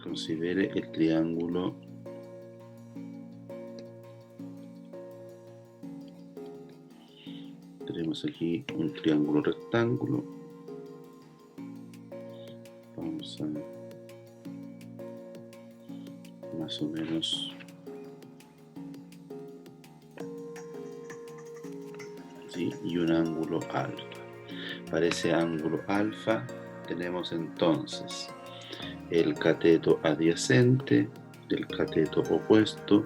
Considere el triángulo tenemos aquí un triángulo rectángulo. Vamos a más o menos ¿sí? Y un ángulo alfa. Para ese ángulo alfa tenemos entonces el cateto adyacente, el cateto opuesto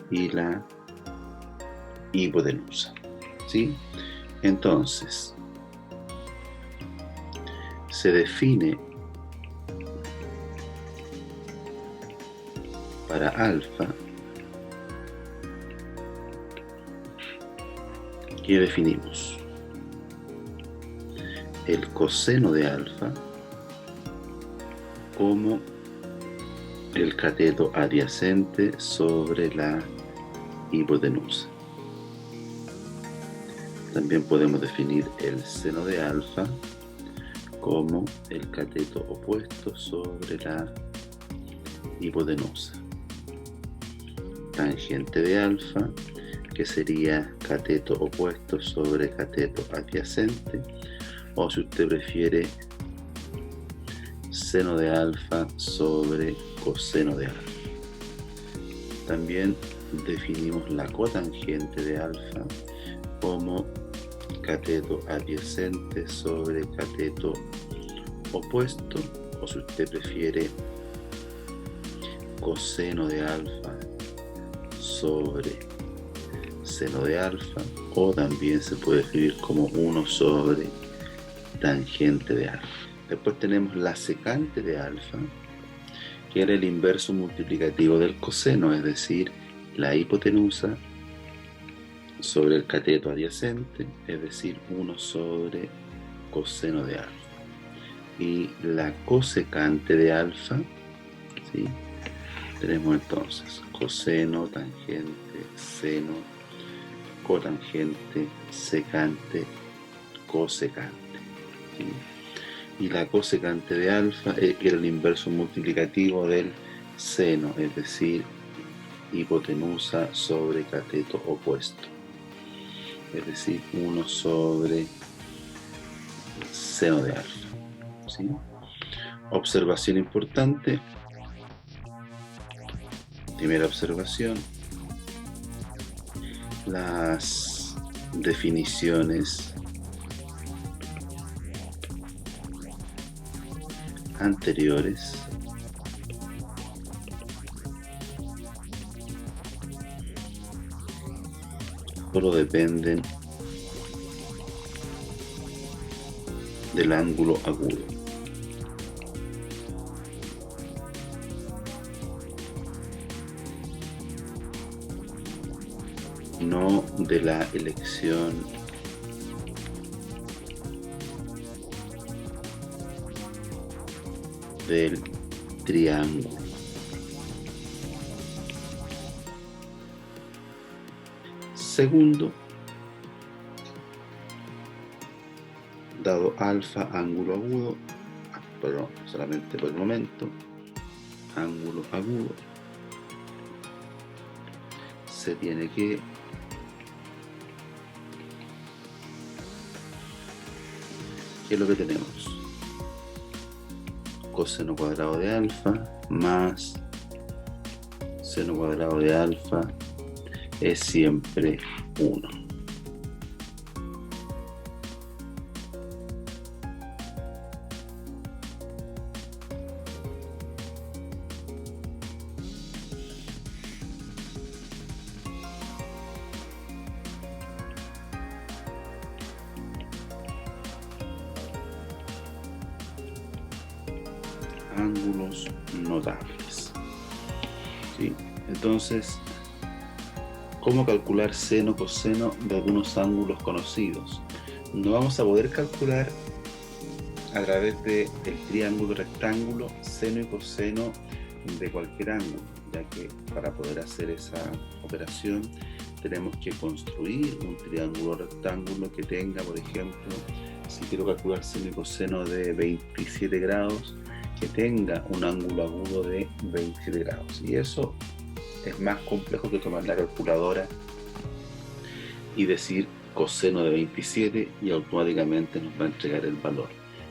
y la hipotenusa, ¿sí? Entonces, se define para alfa, ¿qué definimos? El coseno de alfa como el cateto adyacente sobre la hipotenusa. También podemos definir el seno de alfa como el cateto opuesto sobre la hipotenusa. Tangente de alfa, que sería cateto opuesto sobre cateto adyacente, o si usted prefiere, seno de alfa sobre coseno de alfa. También definimos la cotangente de alfa como cateto adyacente sobre cateto opuesto, o si usted prefiere, coseno de alfa sobre seno de alfa, o también se puede escribir como 1 sobre tangente de alfa. Después tenemos la secante de alfa, que era el inverso multiplicativo del coseno, es decir, la hipotenusa sobre el cateto adyacente, es decir, 1 sobre coseno de alfa. Y la cosecante de alfa, ¿sí? Tenemos entonces coseno, tangente, seno, cotangente, secante, cosecante, ¿sí? Y la cosecante de alfa era el inverso multiplicativo del seno, es decir, hipotenusa sobre cateto opuesto, es decir, 1 sobre seno de alfa, ¿sí? Observación importante. Primera observación: las definiciones anteriores solo dependen del ángulo agudo. No de la elección del triángulo. Segundo, dado alfa ángulo agudo, pero solamente por el momento, ángulo agudo, se tiene que ¿qué es lo que tenemos? Coseno cuadrado de alfa más seno cuadrado de alfa es siempre 1. Ángulos notables, ¿sí? Entonces, ¿cómo calcular seno, coseno de algunos ángulos conocidos? No vamos a poder calcular a través del triángulo rectángulo seno y coseno de cualquier ángulo, ya que para poder hacer esa operación tenemos que construir un triángulo rectángulo que tenga, por ejemplo, si quiero calcular seno y coseno de 27 grados, que tenga un ángulo agudo de 27 grados. Y eso es más complejo que tomar la calculadora y decir coseno de 27 y automáticamente nos va a entregar el valor.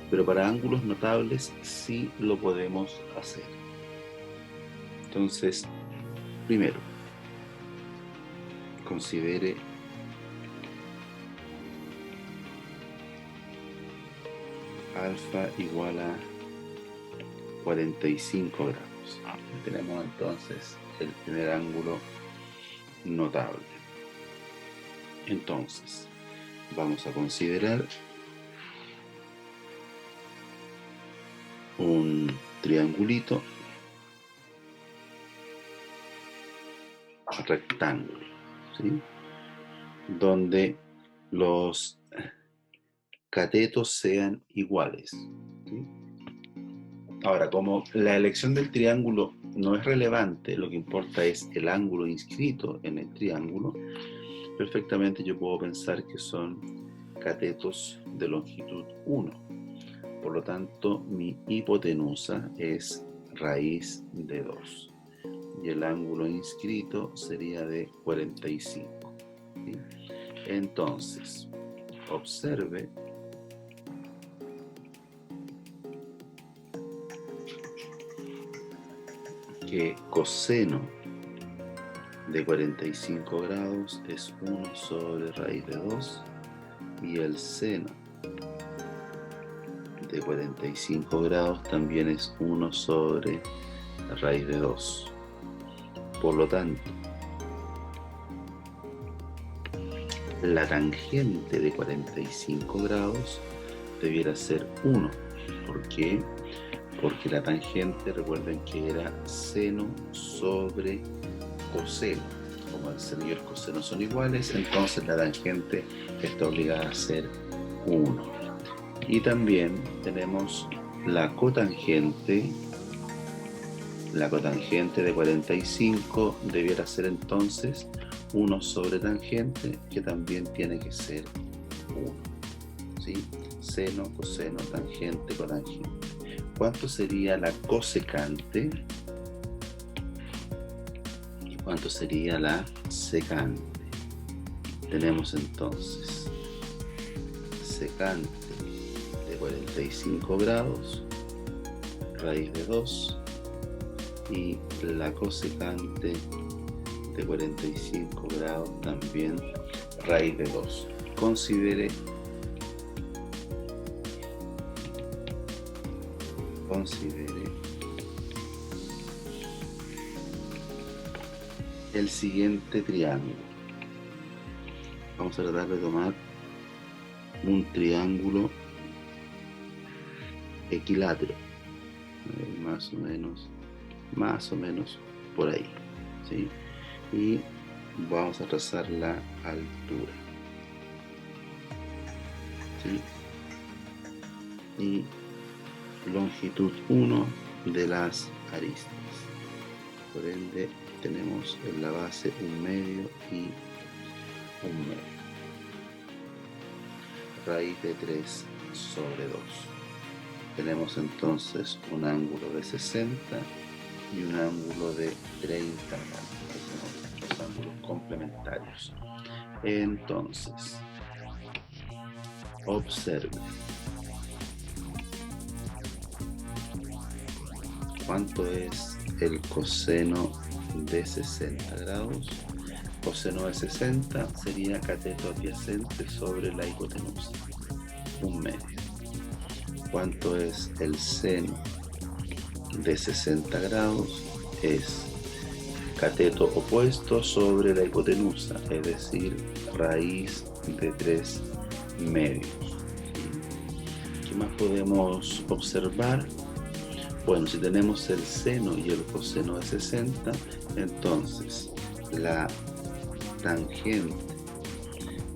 Pero para ángulos notables sí lo podemos hacer. Entonces, primero, considere alfa igual a 45 grados. Tenemos entonces el primer ángulo notable. Entonces, vamos a considerar un triangulito rectángulo, ¿sí? Donde los catetos sean iguales, ¿sí? Ahora, como la elección del triángulo no es relevante, lo que importa es el ángulo inscrito en el triángulo, perfectamente yo puedo pensar que son catetos de longitud 1. Por lo tanto, mi hipotenusa es raíz de 2. Y el ángulo inscrito sería de 45. ¿Sí? Entonces, observe que coseno de 45 grados es 1 sobre raíz de 2 y el seno de 45 grados también es 1 sobre raíz de 2. Por lo tanto, la tangente de 45 grados debiera ser 1. ¿Por qué? Porque la tangente, recuerden que era seno sobre coseno. Como el seno y el coseno son iguales, entonces la tangente está obligada a ser 1. Y también tenemos la cotangente. La cotangente de 45 debiera ser entonces 1 sobre tangente, que también tiene que ser 1. ¿Sí? Seno, coseno, tangente, cotangente. ¿Cuánto sería la cosecante? ¿Y cuánto sería la secante? Tenemos entonces secante de 45 grados, raíz de 2, y la cosecante de 45 grados también raíz de 2. Considere el siguiente triángulo. Vamos a tratar de tomar un triángulo equilátero, más o menos por ahí, ¿sí? Y vamos a trazar la altura, ¿sí? Y longitud 1 de las aristas. Por ende, tenemos en la base 1 medio y 1 medio. Raíz de 3 sobre 2. Tenemos entonces un ángulo de 60 y un ángulo de 30 grados. Los ángulos complementarios. Entonces, observe cuánto es el coseno de 60 grados. Coseno de 60 sería cateto adyacente sobre la hipotenusa, 1 medio. ¿Cuánto es el seno de 60 grados? Es cateto opuesto sobre la hipotenusa, es decir, raíz de 3 medios. ¿Qué más podemos observar? Bueno, si tenemos el seno y el coseno de 60, entonces la tangente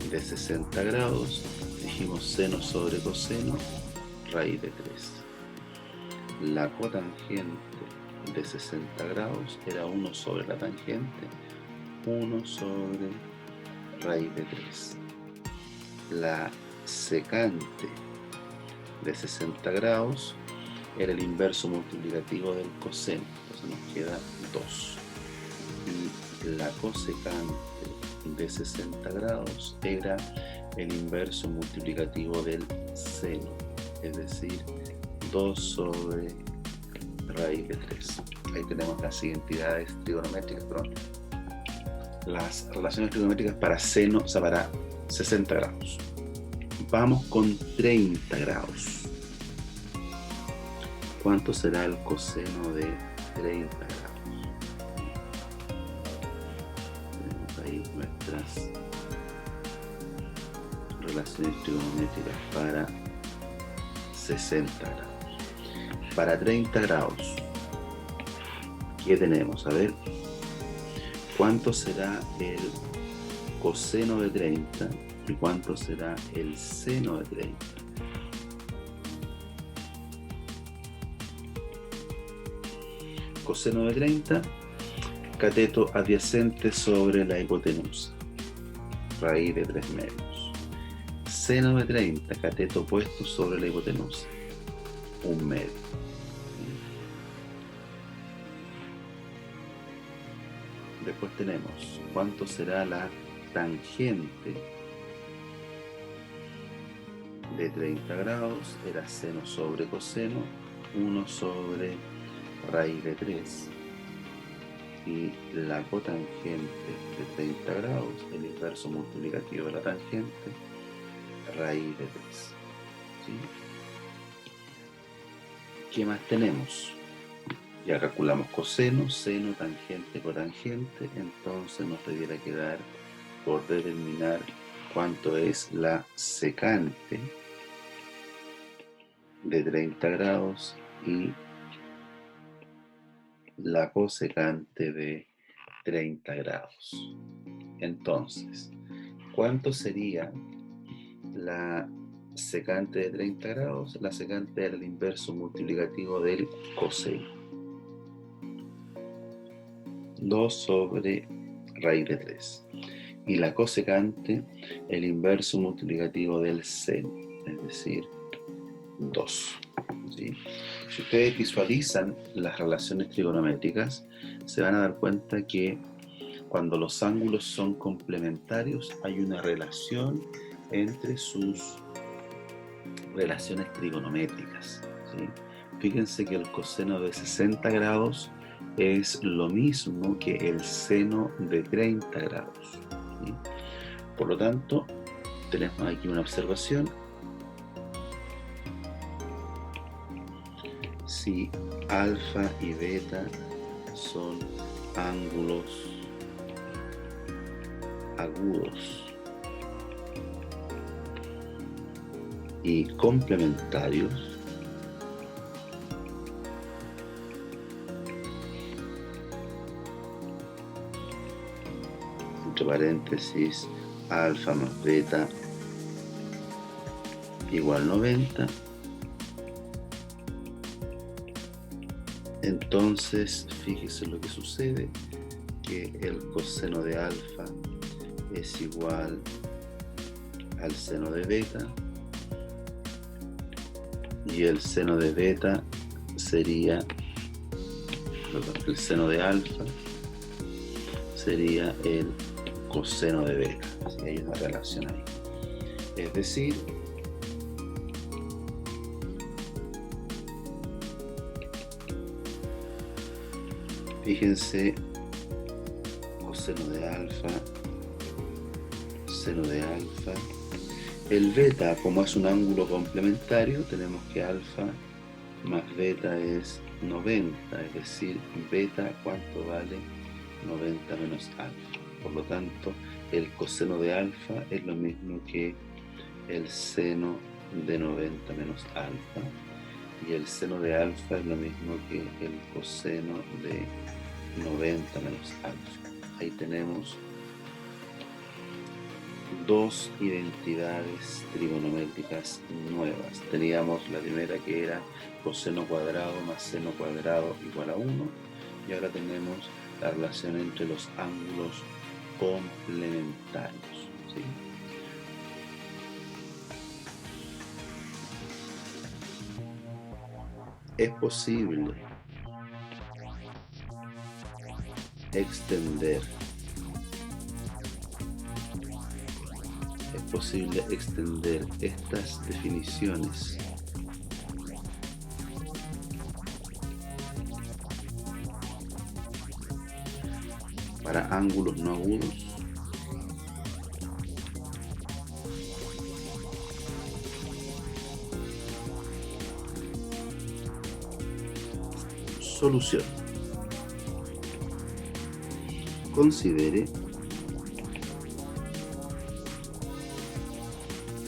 de 60 grados, dijimos seno sobre coseno, raíz de 3. La cotangente de 60 grados era 1 sobre la tangente, 1 sobre raíz de 3. La secante de 60 grados era el inverso multiplicativo del coseno, entonces nos queda 2. Y la cosecante de 60 grados era el inverso multiplicativo del seno, es decir, 2 sobre raíz de 3. Ahí tenemos las identidades trigonométricas, perdón, las relaciones trigonométricas para seno, o sea, para 60 grados. Vamos con 30 grados. ¿Cuánto será el coseno de 30 grados? Tenemos ahí nuestras relaciones trigonométricas para 60 grados. Para 30 grados, ¿qué tenemos? A ver, ¿cuánto será el coseno de 30 y cuánto será el seno de 30? Coseno de 30, cateto adyacente sobre la hipotenusa, raíz de 3 medios. Seno de 30, cateto opuesto sobre la hipotenusa, 1 medio. Después tenemos cuánto será la tangente de 30 grados, era seno sobre coseno, 1 sobre raíz de 3. Y la cotangente de 30 grados, el inverso multiplicativo de la tangente, raíz de 3. ¿Sí? ¿Qué más tenemos? Ya calculamos coseno, seno, tangente, cotangente, entonces nos debiera quedar por determinar cuánto es la secante de 30 grados y la cosecante de 30 grados. Entonces, ¿cuánto sería la secante de 30 grados? La secante era el inverso multiplicativo del coseno. 2 sobre raíz de 3. Y la cosecante, el inverso multiplicativo del seno, es decir, 2. ¿Sí? Si ustedes visualizan las relaciones trigonométricas, se van a dar cuenta que cuando los ángulos son complementarios hay una relación entre sus relaciones trigonométricas. ¿Sí? Fíjense que el coseno de 60 grados es lo mismo que el seno de 30 grados. ¿Sí? Por lo tanto, tenemos aquí una observación. Si alfa y beta son ángulos agudos y complementarios, entre paréntesis, alfa más beta igual 90, entonces fíjese lo que sucede, que el coseno de alfa es igual al seno de beta y el seno de beta sería, el seno de alfa sería el coseno de beta. Así que hay una relación ahí. Es decir, fíjense, coseno de alfa, seno de alfa. El beta, como es un ángulo complementario, tenemos que alfa más beta es 90, es decir, beta, ¿cuánto vale? 90 menos alfa. Por lo tanto, el coseno de alfa es lo mismo que el seno de 90 menos alfa. Y el seno de alfa es lo mismo que el coseno de 90 menos alfa. Ahí tenemos dos identidades trigonométricas nuevas. Teníamos la primera que era coseno cuadrado más seno cuadrado igual a 1, y ahora tenemos la relación entre los ángulos complementarios. ¿Sí? es posible extender estas definiciones para ángulos no agudos. Solución. Considere.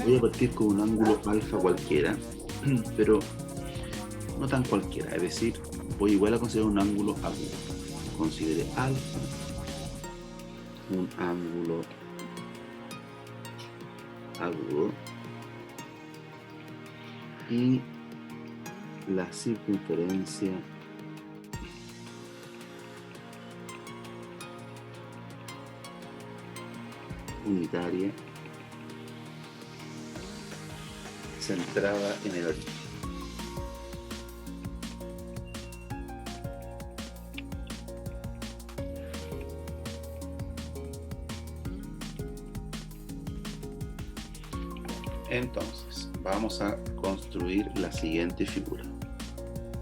Voy a partir con un ángulo alfa cualquiera, pero no tan cualquiera, es decir, voy igual a considerar un ángulo agudo. Considere alfa un ángulo agudo y la circunferencia unitaria centrada en el origen. Entonces, vamos a construir la siguiente figura.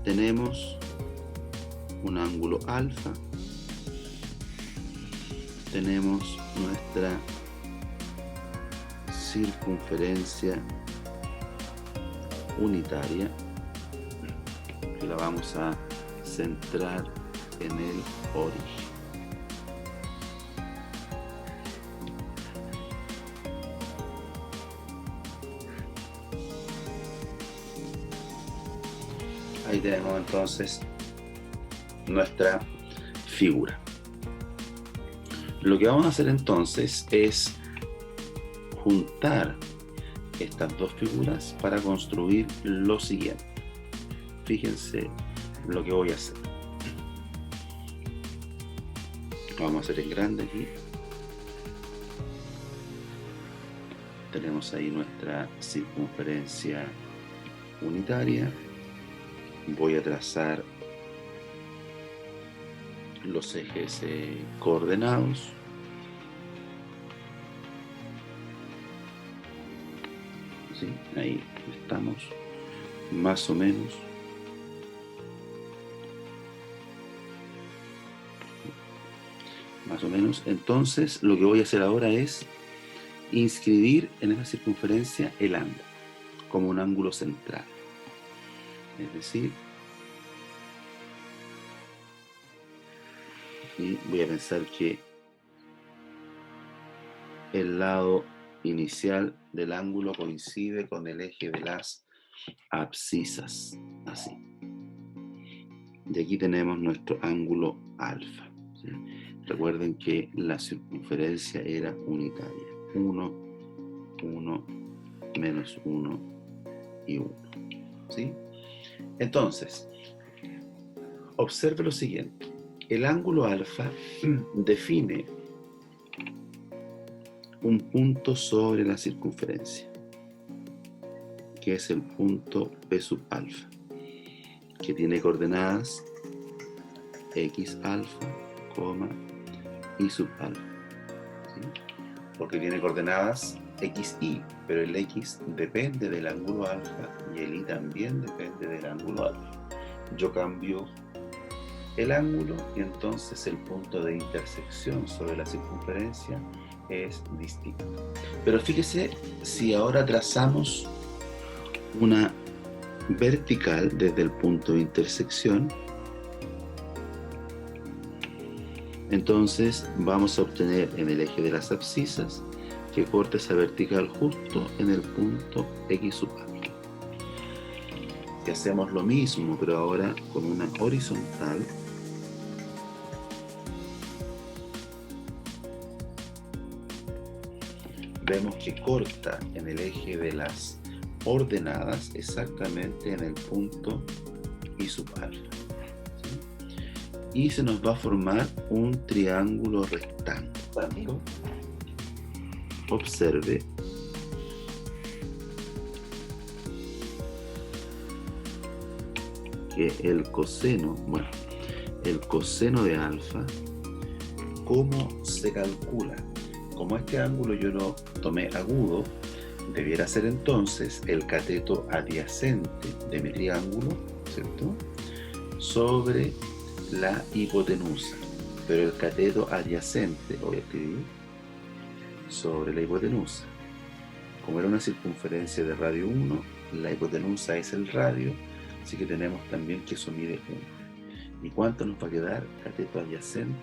Tenemos un ángulo alfa, tenemos nuestra circunferencia unitaria que la vamos a centrar en el origen. Ahí tenemos entonces nuestra figura. Lo que vamos a hacer entonces es juntar estas dos figuras para construir lo siguiente. Fíjense lo que voy a hacer. Lo vamos a hacer en grande aquí. Tenemos ahí nuestra circunferencia unitaria. Voy a trazar los ejes coordenados. ¿Sí? Ahí estamos, más o menos. Más o menos. Entonces, lo que voy a hacer ahora es inscribir en esa circunferencia el ángulo como un ángulo central. Es decir, y voy a pensar que el lado inicial del ángulo coincide con el eje de las abscisas, así. Y aquí tenemos nuestro ángulo alfa, ¿sí? Recuerden que la circunferencia era unitaria, 1, 1, menos 1 y 1, ¿sí? Entonces, observe lo siguiente. El ángulo alfa define un punto sobre la circunferencia, que es el punto P sub alfa, que tiene coordenadas x alfa, y sub alfa, ¿sí? Porque tiene coordenadas x, y, pero el x depende del ángulo alfa y el y también depende del ángulo alfa. Yo cambio el ángulo y entonces el punto de intersección sobre la circunferencia es distinto. Pero fíjese, si ahora trazamos una vertical desde el punto de intersección, entonces vamos a obtener en el eje de las abscisas que corta esa vertical justo en el punto x sub alfa. Y hacemos lo mismo, pero ahora con una horizontal. Vemos que corta en el eje de las ordenadas exactamente en el punto y sub alfa, ¿sí? Y se nos va a formar un triángulo rectángulo. Observe que el coseno, bueno, el coseno de alfa, ¿cómo se calcula? Como este ángulo yo lo tomé agudo, debiera ser entonces el cateto adyacente de mi triángulo, ¿cierto?, sobre la hipotenusa. Pero el cateto adyacente, lo voy a escribir, sobre la hipotenusa. Como era una circunferencia de radio 1, la hipotenusa es el radio, así que tenemos también que eso mide 1. ¿Y cuánto nos va a quedar? Cateto adyacente,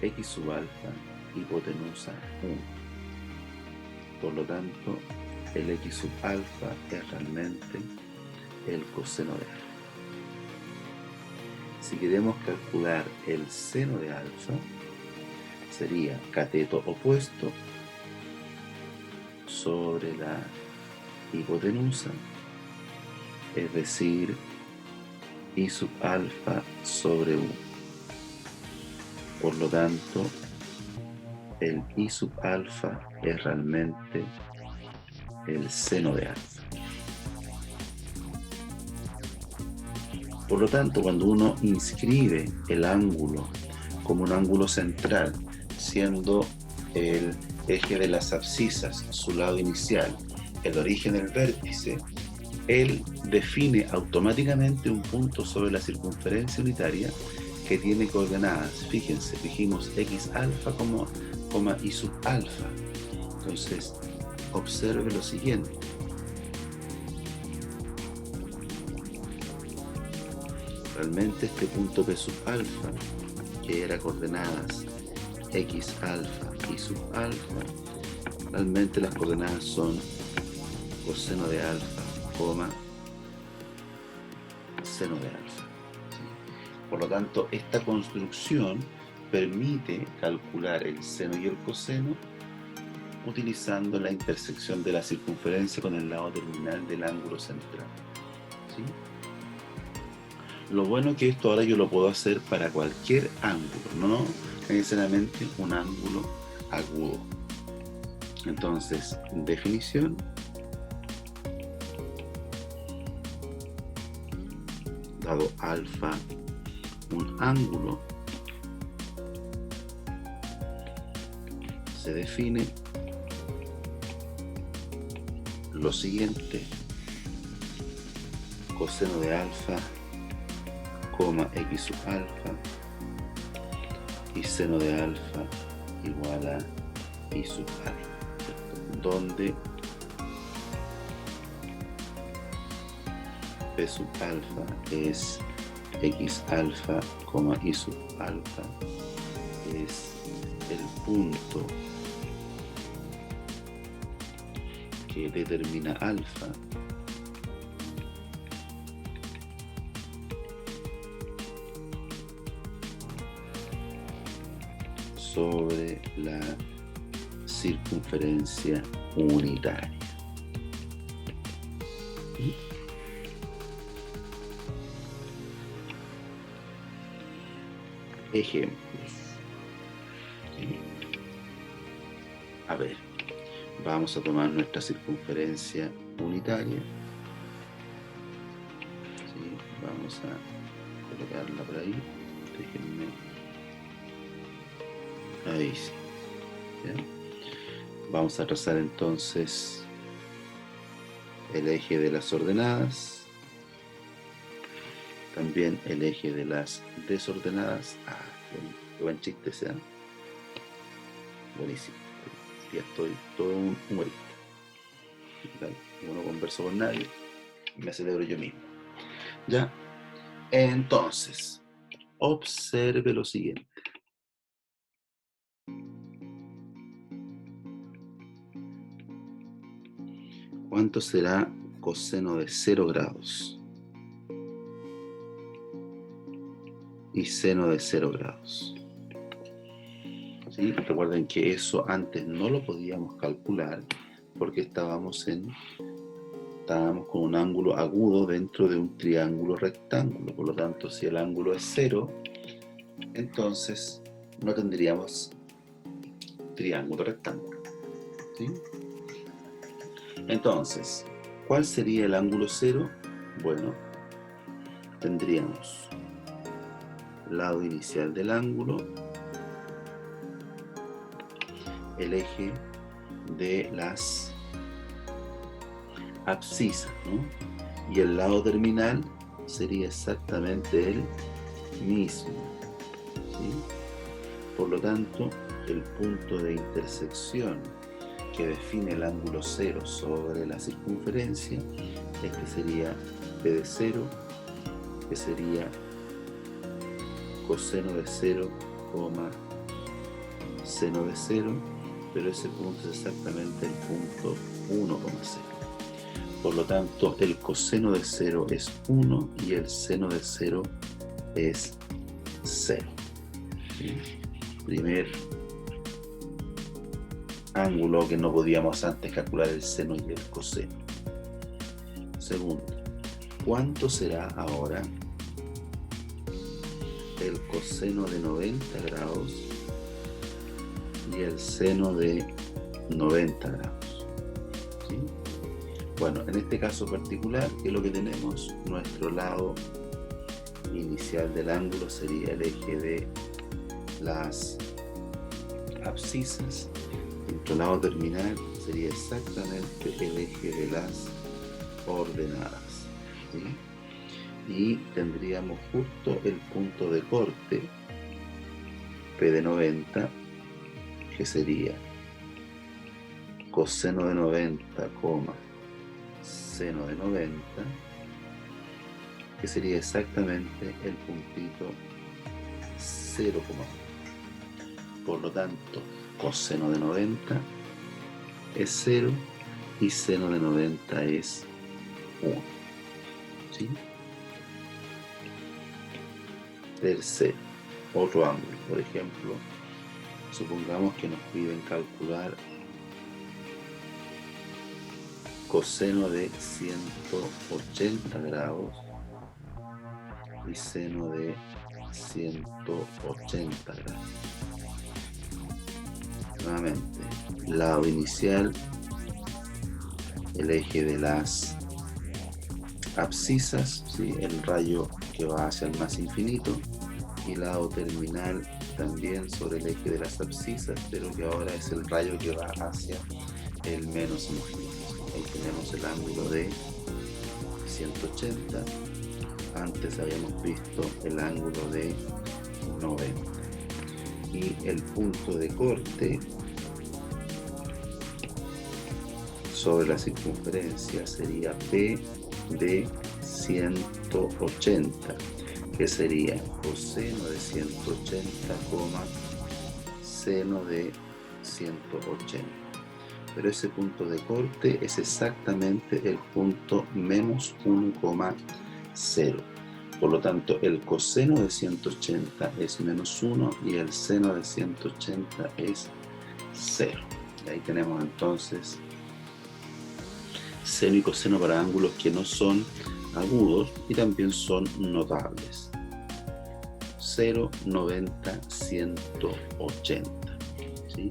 x sub alfa, hipotenusa 1. Por lo tanto, el x sub alfa es realmente el coseno de alfa. Si queremos calcular el seno de alfa, sería cateto opuesto sobre la hipotenusa, es decir, i sub alfa sobre 1. Por lo tanto, el i sub alfa es realmente el seno de alfa. Por lo tanto, cuando uno inscribe el ángulo como un ángulo central, siendo el eje de las abscisas su lado inicial, el origen del vértice, él define automáticamente un punto sobre la circunferencia unitaria que tiene coordenadas. Fíjense, dijimos x alfa, y sub alfa. Entonces, observe lo siguiente. Realmente este punto P sub alfa, que era coordenadas x alfa y sub alfa, realmente las coordenadas son coseno de alfa, seno de alfa. Por lo tanto, esta construcción permite calcular el seno y el coseno utilizando la intersección de la circunferencia con el lado terminal del ángulo central. ¿Sí? Lo bueno es que esto ahora yo lo puedo hacer para cualquier ángulo, no necesariamente un ángulo agudo. Entonces, definición. Dado alfa un ángulo, se define lo siguiente: coseno de alfa, x sub alfa, y seno de alfa igual a i sub alfa, donde P sub alfa es x alfa, y sub alfa es el punto que determina alfa sobre la circunferencia unitaria. Ejemplos. A ver, vamos a tomar nuestra circunferencia unitaria. ¿Sí? Vamos a colocarla por ahí. Déjenme. Ahí sí. ¿Bien? Vamos a trazar entonces el eje de las ordenadas. También el eje de las desordenadas. Qué buen chiste sea. Buenísimo. Ya estoy todo un humorista. Yo no converso con nadie y me celebro yo mismo. Ya. Entonces, observe lo siguiente. ¿Cuánto será coseno de 0 grados? Y seno de 0 grados. ¿Sí? Recuerden que eso antes no lo podíamos calcular porque estábamos con un ángulo agudo dentro de un triángulo rectángulo. Por lo tanto, si el ángulo es 0, entonces no tendríamos triángulo rectángulo. ¿Sí? Entonces, ¿cuál sería el ángulo 0? Bueno, tendríamos lado inicial del ángulo, el eje de las abscisas, ¿no? Y el lado terminal sería exactamente el mismo, ¿sí? Por lo tanto, el punto de intersección que define el ángulo cero sobre la circunferencia, este sería P de 0, que sería coseno de 0, seno de 0, pero ese punto es exactamente el punto 1,0. Por lo tanto, el coseno de 0 es 1 y el seno de 0 es 0. ¿Sí? Primer ángulo que no podíamos antes calcular, el seno y el coseno. Segundo, ¿cuánto será ahora el coseno de 90 grados y el seno de 90 grados? ¿Sí? Bueno, en este caso particular, ¿qué es lo que tenemos? Nuestro lado inicial del ángulo sería el eje de las abscisas. Nuestro lado terminal sería exactamente el eje de las ordenadas, ¿sí? Y tendríamos justo el punto de corte P de 90, que sería coseno de 90, seno de 90, que sería exactamente el puntito 0,1. Por lo tanto, coseno de 90 es 0 y seno de 90 es 1. ¿Sí? Tercero, otro ángulo. Por ejemplo, supongamos que nos piden calcular coseno de 180 grados y seno de 180 grados. Nuevamente, lado inicial, el eje de las abscisas, ¿sí? El rayo que va hacia el más infinito, y lado terminal también sobre el eje de las abscisas, pero que ahora es el rayo que va hacia el menos infinito. Ahí tenemos el ángulo de 180. Antes habíamos visto el ángulo de 90. Y el punto de corte sobre la circunferencia sería P de 180, que sería coseno de 180, seno de 180. Pero ese punto de corte es exactamente el punto menos 1,0. Por lo tanto, el coseno de 180 es menos 1 y el seno de 180 es 0. Y ahí tenemos entonces seno y coseno para ángulos que no son agudos y también son notables. 0, 90, 180. ¿Sí?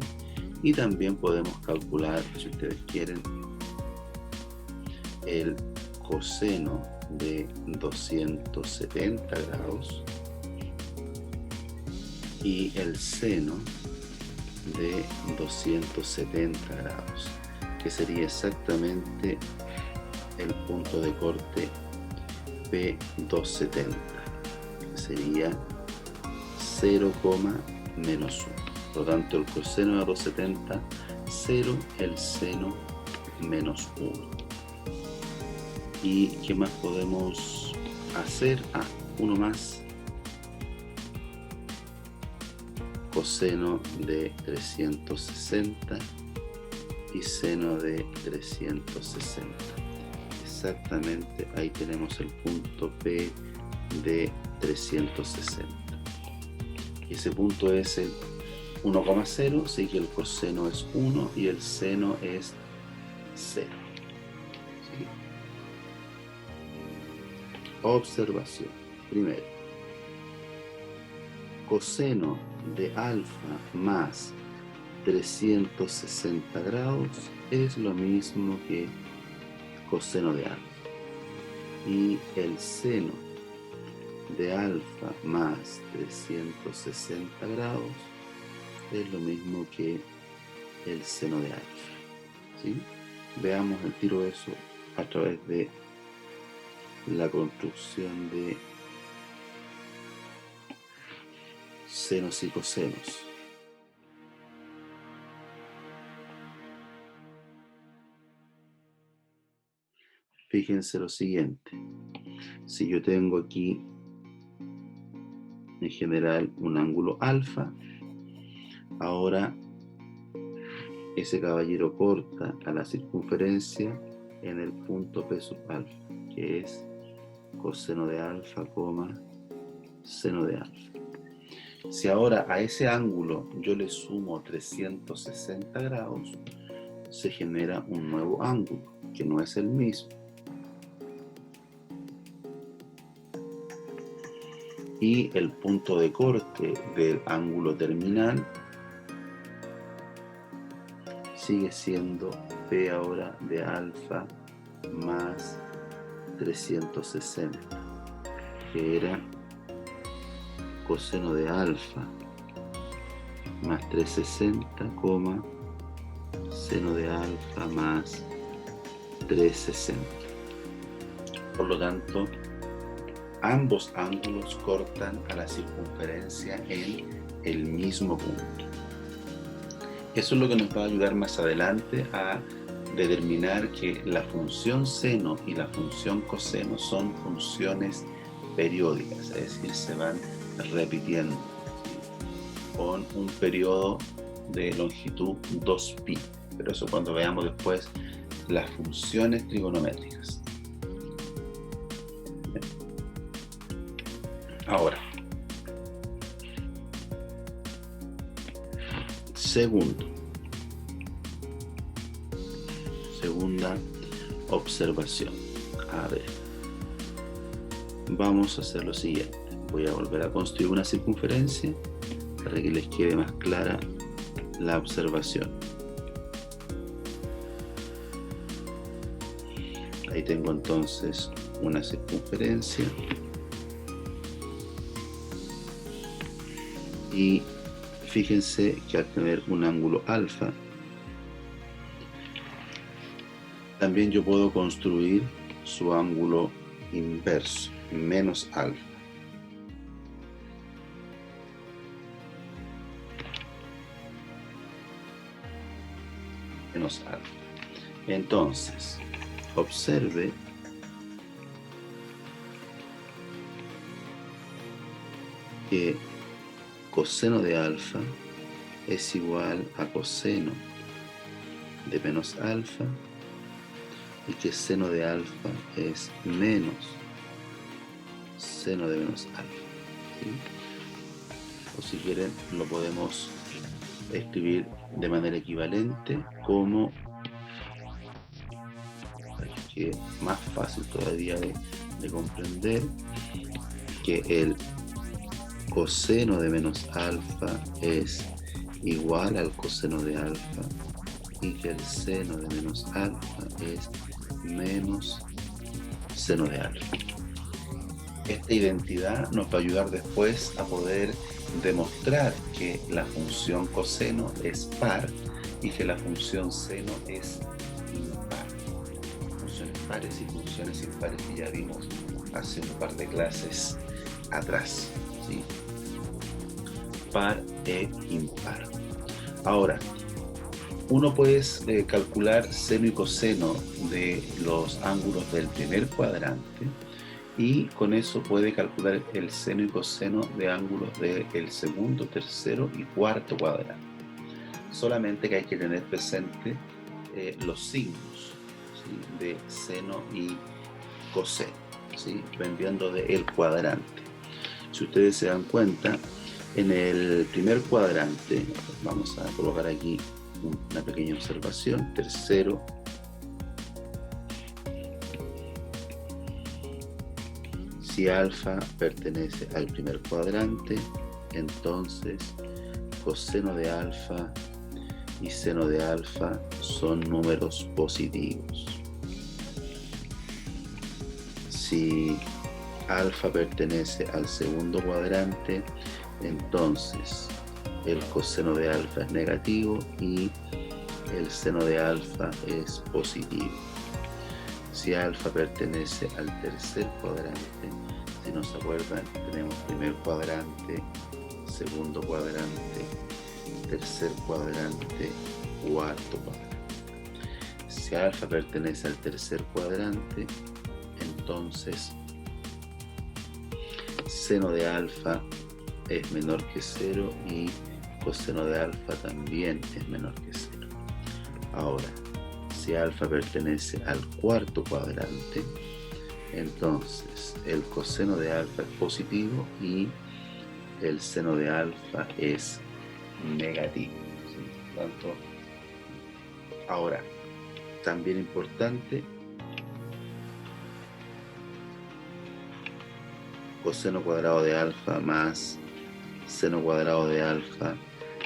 Y también podemos calcular, si ustedes quieren, el coseno de 270 grados y el seno de 270 grados, que sería exactamente el punto de corte P270, que sería 0, menos 1. Por lo tanto, el coseno de 270, 0, el seno menos 1. ¿Y qué más podemos hacer? Uno más. Coseno de 360 y seno de 360. Exactamente, ahí tenemos el punto P de 360. Y ese punto es el 1,0, así que el coseno es 1 y el seno es 0. ¿Sí? Observación. Primero, coseno de alfa más 360 grados es lo mismo que coseno de alfa. Y el seno de alfa más 360 grados es lo mismo que el seno de alfa, ¿sí? Veamos el tiro eso a través de la construcción de senos y cosenos. Fíjense lo siguiente, si yo tengo aquí en general un ángulo alfa, ahora ese caballero corta a la circunferencia en el punto P sub alfa, que es coseno de alfa, seno de alfa. Si ahora a ese ángulo yo le sumo 360 grados, se genera un nuevo ángulo, que no es el mismo. Y el punto de corte del ángulo terminal sigue siendo P ahora de alfa más 360, que era coseno de alfa más 360, seno de alfa más 360. Por lo tanto, ambos ángulos cortan a la circunferencia en el mismo punto. Eso es lo que nos va a ayudar más adelante a determinar que la función seno y la función coseno son funciones periódicas, es decir, se van repitiendo con un periodo de longitud 2π, pero eso cuando veamos después las funciones trigonométricas. Ahora, segunda observación. A ver, vamos a hacer lo siguiente. Voy a volver a construir una circunferencia para que les quede más clara la observación. Ahí tengo entonces una circunferencia y fíjense que al tener un ángulo alfa, también yo puedo construir su ángulo inverso, menos alfa. Menos alfa. Entonces, observe que coseno de alfa es igual a coseno de menos alfa y que seno de alfa es menos seno de menos alfa, ¿sí? O si quieren lo podemos escribir de manera equivalente como, que es más fácil todavía de comprender, que el coseno de menos alfa es igual al coseno de alfa y que el seno de menos alfa es menos seno de alfa. Esta identidad nos va a ayudar después a poder demostrar que la función coseno es par y que la función seno es impar. Funciones pares y funciones impares que ya vimos hace un par de clases atrás, ¿sí? Par e impar. Ahora, uno puede calcular seno y coseno de los ángulos del primer cuadrante y con eso puede calcular el seno y coseno de ángulos del segundo, tercero y cuarto cuadrante. Solamente que hay que tener presente los signos, ¿sí?, de seno y coseno, ¿sí?, dependiendo del cuadrante. Si ustedes se dan cuenta, en el primer cuadrante, vamos a colocar aquí una pequeña observación, tercero, si alfa pertenece al primer cuadrante, entonces coseno de alfa y seno de alfa son números positivos. Si alfa pertenece al segundo cuadrante, entonces el coseno de alfa es negativo y el seno de alfa es positivo. Si alfa pertenece al tercer cuadrante, si no se acuerdan, tenemos primer cuadrante, segundo cuadrante, tercer cuadrante, cuarto cuadrante. Si alfa pertenece al tercer cuadrante, entonces seno de alfa es menor que 0 y coseno de alfa también es menor que 0. Ahora, si alfa pertenece al cuarto cuadrante, entonces el coseno de alfa es positivo y el seno de alfa es negativo. ¿Sí? Tanto. Ahora, también importante, coseno cuadrado de alfa más seno cuadrado de alfa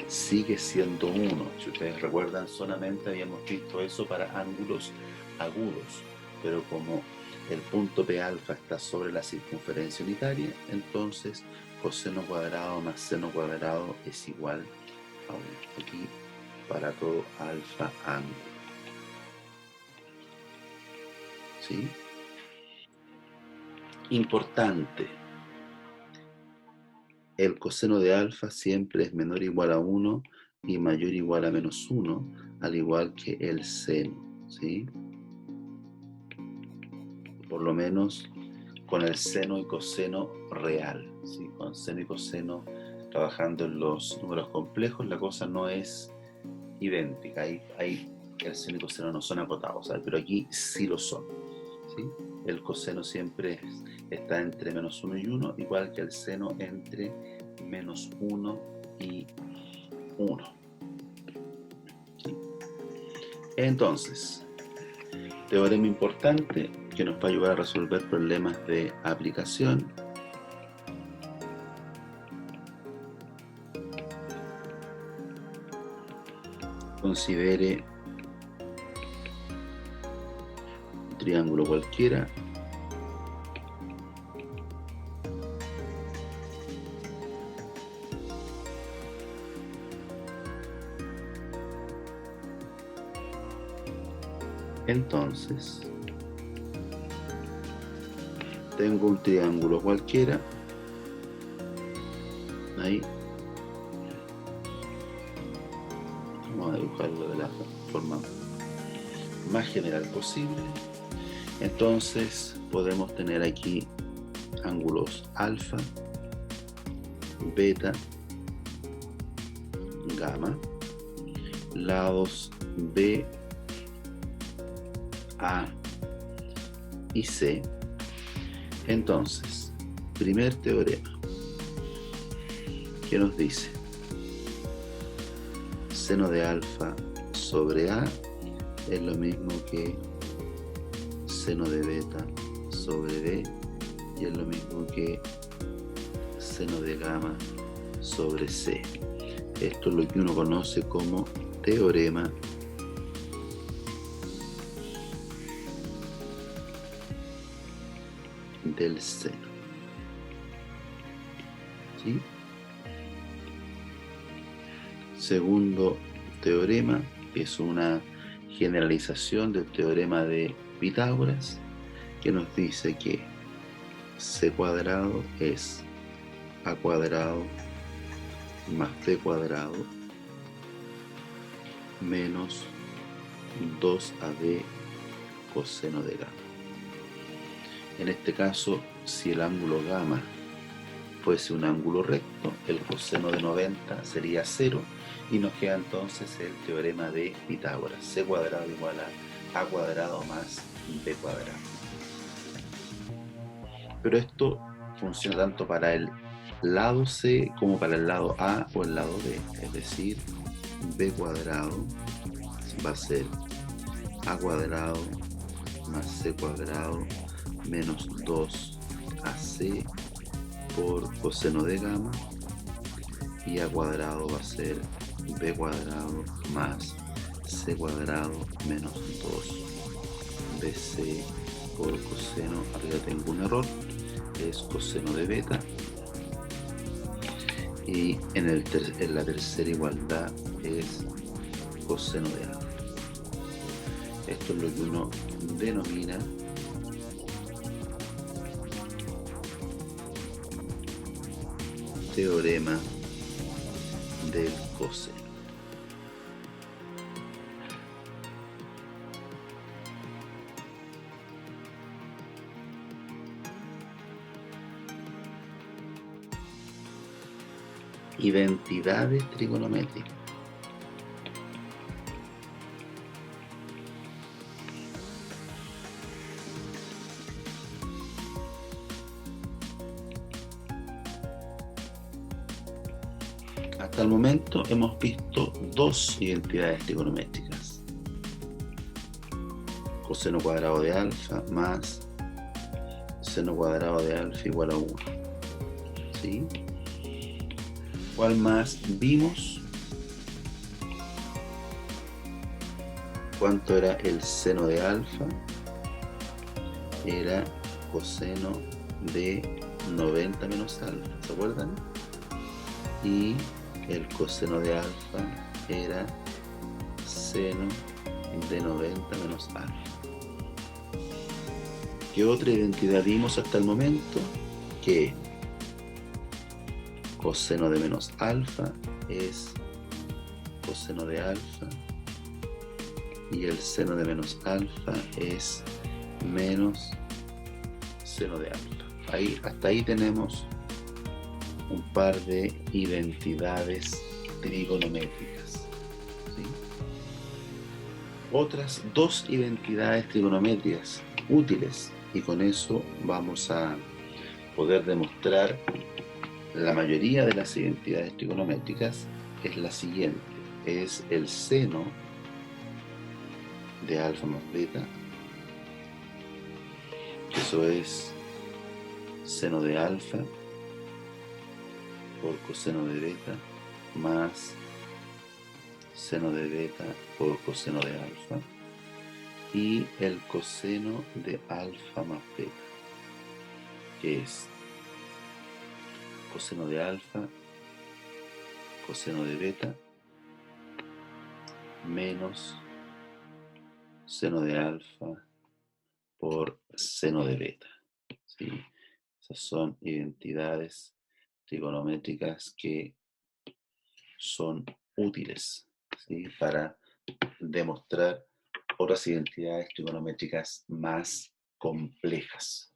sigue siendo 1. Si ustedes recuerdan, solamente habíamos visto eso para ángulos agudos, pero como el punto P alfa está sobre la circunferencia unitaria, entonces coseno cuadrado más seno cuadrado es igual a 1. Aquí para todo alfa ángulo. ¿Sí? Importante. El coseno de alfa siempre es menor o igual a 1 y mayor o igual a menos 1, al igual que el seno, ¿sí? Por lo menos con el seno y coseno real, ¿sí? Con seno y coseno trabajando en los números complejos, la cosa no es idéntica. Ahí el seno y coseno no son acotados, ¿sabes? Pero aquí sí lo son, ¿sí? El coseno siempre está entre menos 1 y 1, igual que el seno entre menos 1 y 1. ¿Sí? Entonces, teorema importante que nos va a ayudar a resolver problemas de aplicación. Considere un triángulo cualquiera entonces tengo un triángulo cualquiera ahí, vamos a dibujarlo de la forma más general posible. Entonces podemos tener aquí ángulos alfa, beta, gamma, lados B, A y C. Entonces, primer teorema, ¿qué nos dice? Seno de alfa sobre A es lo mismo que seno de beta sobre B y es lo mismo que seno de gamma sobre C. Esto es lo que uno conoce como teorema del seno. ¿Sí? Segundo teorema es una generalización del teorema de Pitágoras, que nos dice que c cuadrado es a cuadrado más b cuadrado menos 2ab coseno de gamma. En este caso, si el ángulo gamma fuese un ángulo recto, el coseno de 90 sería 0 y nos queda entonces el teorema de Pitágoras, c cuadrado igual a cuadrado más b cuadrado. Pero esto funciona tanto para el lado C como para el lado A o el lado B, es decir, b cuadrado va a ser a cuadrado más c cuadrado menos 2ac por coseno de gamma, y a cuadrado va a ser b cuadrado más c cuadrado menos 2bc por coseno. Arriba tengo un error, es coseno de beta. Y en la tercera igualdad es coseno de alfa. Esto es lo que uno denomina teorema del coseno. Identidades trigonométricas. Hasta el momento hemos visto dos identidades trigonométricas. Coseno cuadrado de alfa más seno cuadrado de alfa igual a 1. ¿Sí? ¿Cuál más vimos? ¿Cuánto era el seno de alfa? Era coseno de 90 menos alfa, ¿se acuerdan? Y el coseno de alfa era seno de 90 menos alfa. ¿Qué otra identidad vimos hasta el momento? Que coseno de menos alfa es coseno de alfa y el seno de menos alfa es menos seno de alfa. Hasta ahí tenemos un par de identidades trigonométricas. ¿Sí? Otras dos identidades trigonométricas útiles, y con eso vamos a poder demostrar la mayoría de las identidades trigonométricas, es la siguiente: es el seno de alfa más beta, eso es seno de alfa por coseno de beta más seno de beta por coseno de alfa, y el coseno de alfa más beta, que es coseno de alfa coseno de beta menos seno de alfa por seno de beta. ¿Sí? Esas son identidades trigonométricas que son útiles, ¿sí? Para demostrar otras identidades trigonométricas más complejas.